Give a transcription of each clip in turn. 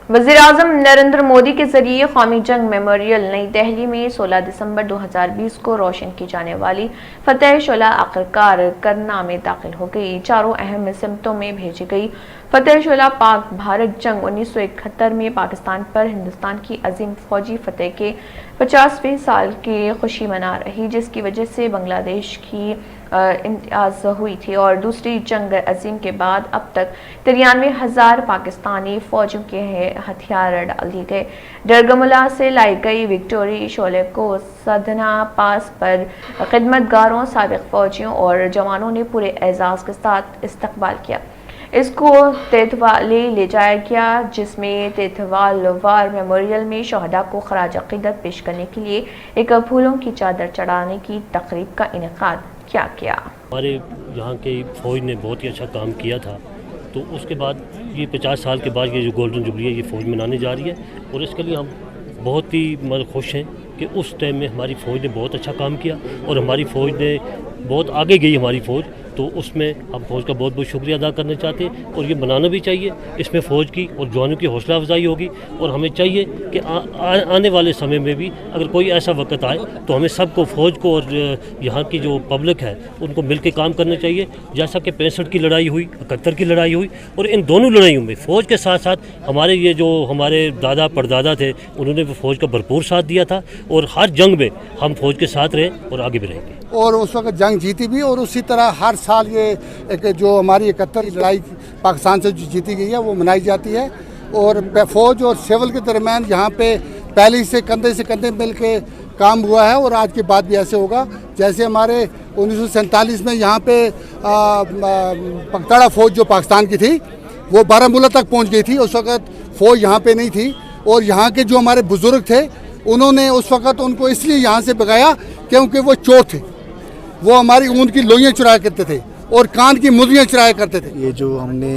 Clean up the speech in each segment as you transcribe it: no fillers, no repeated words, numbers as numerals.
वज़ीर-ए-आज़म नरेंद्र मोदी के जरिए कौमी जंग मेमोरियल नई दिल्ली में 16 दिसंबर 2020 को रोशन की जाने वाली फतेह शोला आखिरकार करना में दाखिल हो गई। चारों अहम सिमतों में भेजी गई फतेह शोला पाक भारत जंग 1971 में पाकिस्तान पर हिंदुस्तान की अजीम फौजी फतेह के 50वें साल की खुशी मना रही, जिसकी वजह से बांग्लादेश की इम्तियाज हुई थी और दूसरी जंग अजीम के बाद अब तक 93,000 पाकिस्तानी फौजों के हथियार डाल दिए गए। डरगमुला से लाई गई विक्टोरी शोले को सदना पास पर खिदमतगारों, साबिक फौजियों और जवानों ने पूरे एजाज के साथ इस्तकबाल किया। इसको तेतवाली ले जाया गया, जिसमें तेतवाल वार मेमोरियल में शहदा को खराज अकीदत पेश करने के लिए एक फूलों की चादर चढ़ाने की तकरीब का इनेकाद किया गया। हमारे यहाँ के फौज ने बहुत ही अच्छा काम किया था, तो उसके बाद ये 50 साल के बाद ये जो गोल्डन जुबली है ये फ़ौज मनाने जा रही है और इसके लिए हम बहुत ही खुश हैं कि उस टाइम में हमारी फ़ौज ने बहुत अच्छा काम किया और हमारी फ़ौज ने बहुत आगे गई हमारी फ़ौज, तो उसमें हम फ़ौज का बहुत बहुत शुक्रिया अदा करना चाहते हैं और ये मनाना भी चाहिए। इसमें फ़ौज की और जवानों की हौसला अफजाई होगी और हमें चाहिए कि आने वाले समय में भी अगर कोई ऐसा वक्त आए तो हमें सबको फ़ौज को और यहाँ की जो पब्लिक है उनको मिल के काम करना चाहिए। जैसा कि 65 की लड़ाई हुई, 71 की लड़ाई हुई और इन दोनों लड़ाइयों में फ़ौज के साथ साथ हमारे ये जो हमारे दादा परदादा थे उन्होंने भी फ़ौज का भरपूर साथ दिया था और हर जंग में हम फ़ौज के साथ रहे और आगे भी रहेंगे। और उस वक्त जंग जीती भी और उसी तरह हर साल ये एक जो हमारी 71 लड़ाई पाकिस्तान से जो जीती गई है वो मनाई जाती है और फौज और सिविल के दरमियान यहाँ पे पहले से कंधे मिल के काम हुआ है और आज के बाद भी ऐसे होगा। जैसे हमारे 1947 में यहाँ पे पगतड़ा फौज जो पाकिस्तान की थी वो बारामूला तक पहुँच गई थी। उस वक्त फौज यहाँ पे नहीं थी और यहाँ के जो हमारे बुजुर्ग थे उन्होंने उस वक्त उनको इसलिए यहाँ से भगाया क्योंकि वो चोर थे, वो हमारी ऊन की लोइयाँ चुराया करते थे और कान की मुर्गियाँ चुराया करते थे। ये जो हमने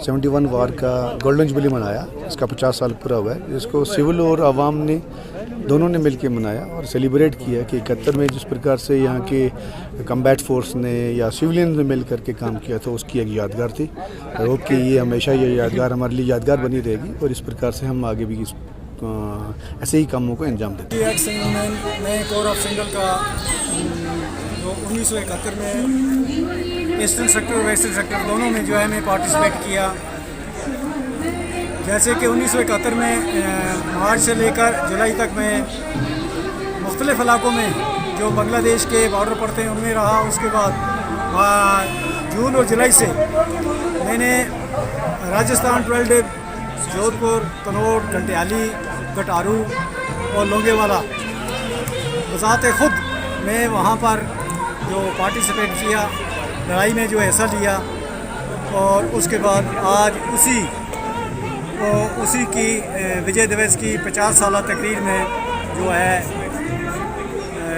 71 वार का गोल्डन जुबली मनाया, इसका 50 साल पूरा हुआ है, जिसको सिविल और आवाम ने दोनों ने मिलकर मनाया और सेलिब्रेट किया कि 71 में जिस प्रकार से यहाँ के कम्बैट फोर्स ने या सिविलियन ने मिल करके काम किया था उसकी एक यादगार थी। आई होप कि ये हमेशा ये यादगार हमारे लिए यादगार बनी रहेगी और इस प्रकार से हम आगे भी ऐसे ही कामों को अंजाम देते हैं। मैं कोर ऑफ सिंगल का जो 1971 में ईस्टर्न सेक्टर और वेस्टर्न सेक्टर दोनों में जो है मैं पार्टिसिपेट किया। जैसे कि 1971 में मार्च से लेकर जुलाई तक मैं मुख्तलिफ़ इलाकों में जो बांग्लादेश के बॉर्डर पड़ते हैं उनमें रहा। उसके बाद जून और जुलाई से मैंने राजस्थान 12 डे जोधपुर, कनौर, कंटियाली, कटारू और लोंगेवाला बज़ाते ख़ुद मैं वहाँ पर जो पार्टिसिपेट किया, लड़ाई में जो हिस्सा लिया और उसके बाद आज उसी की विजय दिवस की 50 साला तकरीर में जो है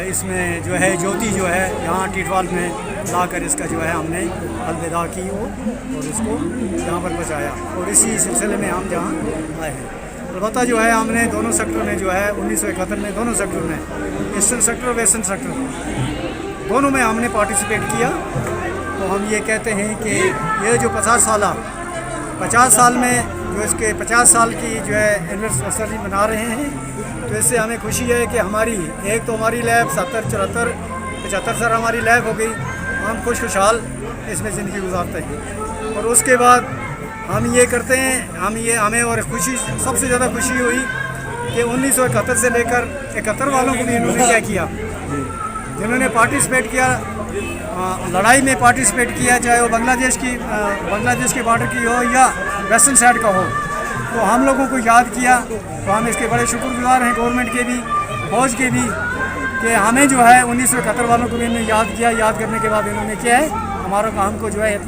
इसमें जो है ज्योति जो है यहाँ टिटवाल में लाकर इसका जो है हमने अलविदा की और इसको यहाँ पर बचाया और इसी सिलसिले में हम जहाँ आए हैं। अलबत्ता जो है हमने दोनों सेक्टर में जो है 1971 में दोनों सेक्टर में ईस्टर्न सेक्टर और वेस्टर्न सेक्टर दोनों में हमने पार्टिसिपेट किया। तो हम ये कहते हैं कि ये जो 50 साल में जो इसके 50 साल की जो है एनिवर्सरी मना रहे हैं, तो इससे हमें खुशी है कि हमारी एक तो हमारी लैब 70, 74, 75 साल हमारी लैब हो गई, हम खुशहाल इसमें ज़िंदगी गुजारते हैं। और उसके बाद हम ये करते हैं, हमें और खुशी सबसे ज़्यादा खुशी हुई कि 1971 से लेकर 71 वालों को भी इन्होंने क्या किया, जिन्होंने पार्टिसिपेट किया, लड़ाई में पार्टिसिपेट किया, चाहे वो बांग्लादेश के बॉर्डर की हो या वेस्टर्न साइड का हो, तो हम लोगों को याद किया। तो हम इसके बड़े शुक्रगुजार हैं गवर्नमेंट के भी, फौज के भी, कि हमें जो है 1971 वालों को भी इन्होंने याद किया। याद करने के बाद इन्होंने क्या है हमारा काम को जो है